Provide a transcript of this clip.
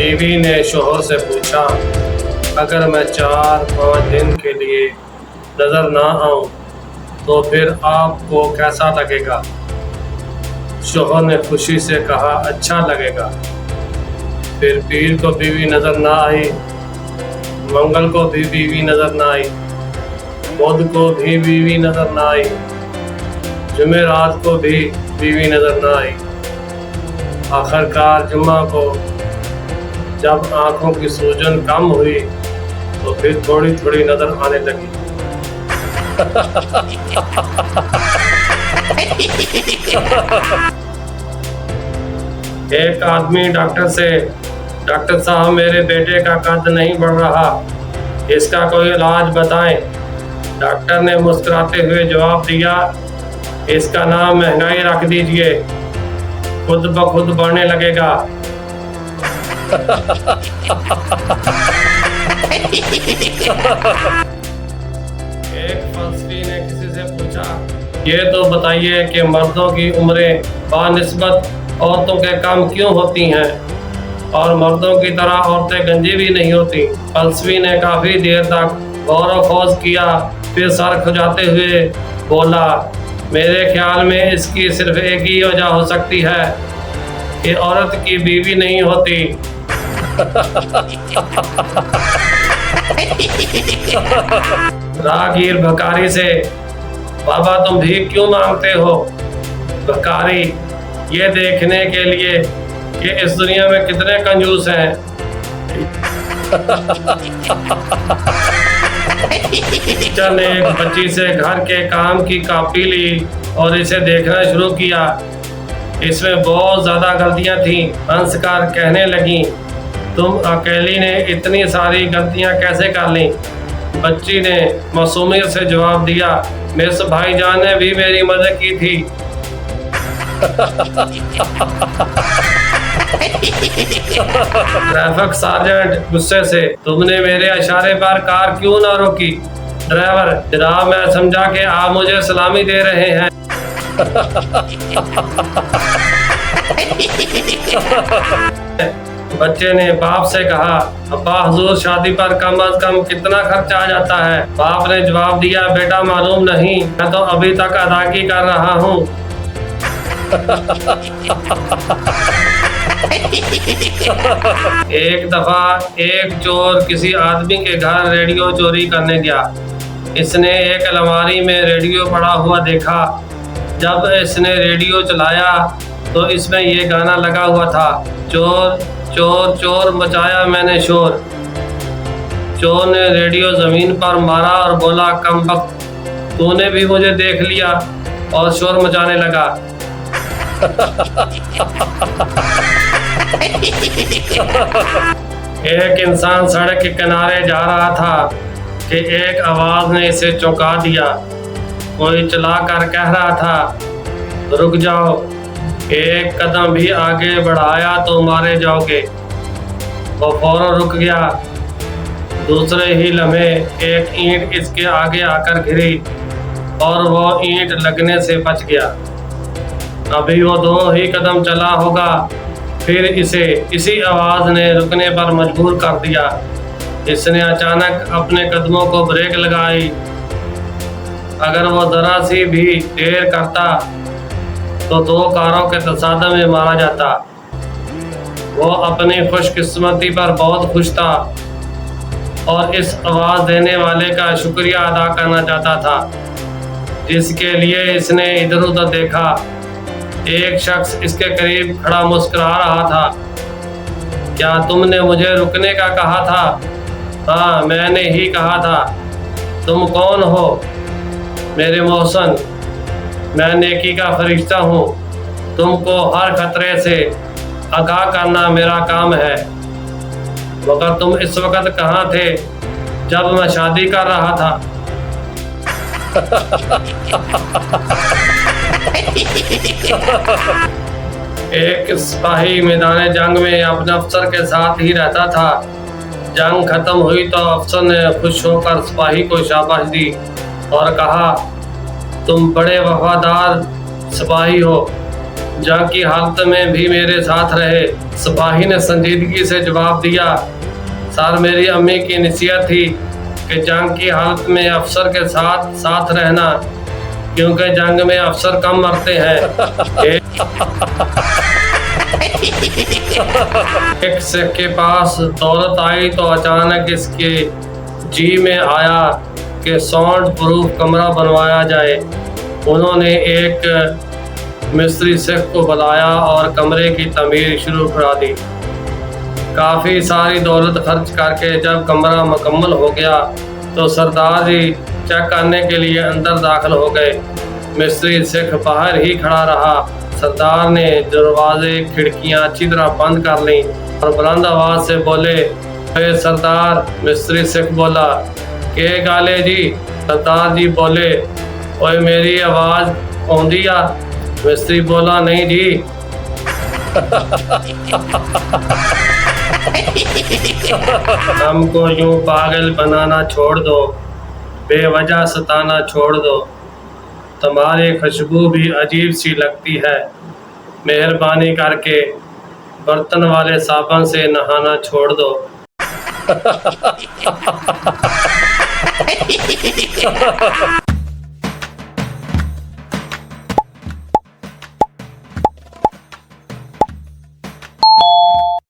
बीवी ने शोहर से पूछा, अगर मैं 4-5 दिन के लिए नज़र ना आऊं तो फिर आपको कैसा लगेगा? शोहर ने खुशी से कहा, अच्छा लगेगा। फिर पीर को बीवी नज़र ना आई, मंगल को भी बीवी नज़र ना आई, बुध को भी बीवी नज़र ना आई, जुमेरात को भी बीवी नज़र ना आई। आखिरकार जुम्मा को जब आँखों की सूजन कम हुई तो फिर थोड़ी थोड़ी नज़र आने लगी। एक आदमी डॉक्टर से, डॉक्टर साहब मेरे बेटे का कद नहीं बढ़ रहा, इसका कोई इलाज बताएं। डॉक्टर ने मुस्कुराते हुए जवाब दिया, इसका नाम महंगाई रख दीजिए, खुद ब खुद बढ़ने लगेगा। एक फलसफी ने किसी से पूछा, ये तो बताइए कि मर्दों की उम्रें बानिस्बत औरतों के कम क्यों होती हैं और मर्दों की तरह औरतें गंजी भी नहीं होती। फलसफी ने काफ़ी देर तक गौर व खोज किया, फिर सर खुजाते हुए बोला, मेरे ख्याल में इसकी सिर्फ एक ही वजह हो सकती है कि औरत की बीवी नहीं होती। राहगीर भिखारी से, बाबा तुम भीख क्यों मांगते हो? भिखारी, ये देखने के लिए कि इस दुनिया में कितने कंजूस हैं। टीचर ने एक बच्ची से घर के काम की कॉपी ली और इसे देखना शुरू किया। इसमें बहुत ज़्यादा गलतियां थीं। हंसकर कहने लगी, तुम अकेली ने इतनी सारी गलतियां कैसे कर लीं? बच्ची ने मासूमियत से जवाब दिया, मिस भाईजान ने भी मेरी मदद की थी। ट्रैफिक सार्जेंट गुस्से से, तुमने मेरे इशारे पर कार क्यों ना रोकी? ड्राइवर, जनाब मैं समझा कि आप मुझे सलामी दे रहे हैं। बच्चे ने बाप से कहा, अब्बा हुजूर शादी पर कम अज कम कितना खर्चा आ जाता है? बाप ने जवाब दिया, बेटा मालूम नहीं, मैं तो अभी तक अदायगी कर रहा हूँ। एक दफा एक चोर किसी आदमी के घर रेडियो चोरी करने गया। इसने एक अलमारी में रेडियो पड़ा हुआ देखा। जब इसने रेडियो चलाया तो इसमें ये गाना लगा हुआ था, चोर चोर चोर मचाया मैंने शोर। चोर ने रेडियो जमीन पर मारा और बोला, कमबख्त, तूने भी मुझे देख लिया और शोर मचाने लगा। एक इंसान सड़क के किनारे जा रहा था कि एक आवाज ने इसे चौंका दिया। कोई चला कर कह रहा था, रुक जाओ, एक कदम भी आगे बढ़ाया तो मारे जाओगे। वो फौरन रुक गया। दूसरे ही लम्हे एक ईंट इसके आगे आकर गिरी और वो ईंट लगने से बच गया। अभी वो 2 ही कदम चला होगा, फिर इसे इसी आवाज़ ने रुकने पर मजबूर कर दिया। इसने अचानक अपने कदमों को ब्रेक लगाई। अगर वो ज़रा सी भी देर करता तो 2 कारों के तसादम में मारा जाता। वो अपनी खुशकिस्मती पर बहुत खुश था और इस आवाज़ देने वाले का शुक्रिया अदा करना चाहता था, जिसके लिए इसने इधर उधर देखा। एक शख्स इसके करीब खड़ा मुस्कुरा रहा था। क्या तुमने मुझे रुकने का कहा था? हाँ, मैंने ही कहा था। तुम कौन हो? मेरे मोहसन, मैं नेकी का फरिश्ता हूँ। तुमको हर खतरे से आगाह करना मेरा काम है। मगर तुम इस वक्त कहाँ थे जब मैं शादी कर रहा था? एक सिपाही मैदान जंग में अपने अफसर के साथ ही रहता था। जंग खत्म हुई तो अफसर ने खुश होकर सिपाही को शाबाश दी और कहा, तुम बड़े वफादार सिपाही हो। जंग की हालत में भी मेरे साथ रहे। सिपाही ने संजीदगी से जवाब दिया, सर मेरी अम्मी की नसीहत थी कि जंग की हालत में अफसर के साथ साथ रहना, क्योंकि जंग में अफसर कम मरते हैं। एक सिख के पास दौलत आई तो अचानक इसके जी में आया कि साउंड प्रूफ कमरा बनवाया जाए। उन्होंने एक मिस्त्री सिख को बुलाया और कमरे की तमीर शुरू करा दी। काफ़ी सारी दौलत खर्च करके जब कमरा मुकम्मल हो गया तो सरदार जी चेक करने के लिए अंदर दाखिल हो गए। मिस्त्री सिख बाहर ही खड़ा रहा। सरदार ने दरवाजे खिड़कियां अच्छी तरह बंद कर लीं और बुलंद आवाज़ से बोले, अरे सरदार। मिस्त्री सिख बोला, के गाले जी। सरदार जी बोले, ओए मेरी आवाज़ आउंदी आ। मिस्त्री बोला, नहीं जी। हमको यूं पागल बनाना छोड़ दो, बेवजह सताना छोड़ दो, तुम्हारी खुशबू भी अजीब सी लगती है, मेहरबानी करके बर्तन वाले साबुन से नहाना छोड़ दो।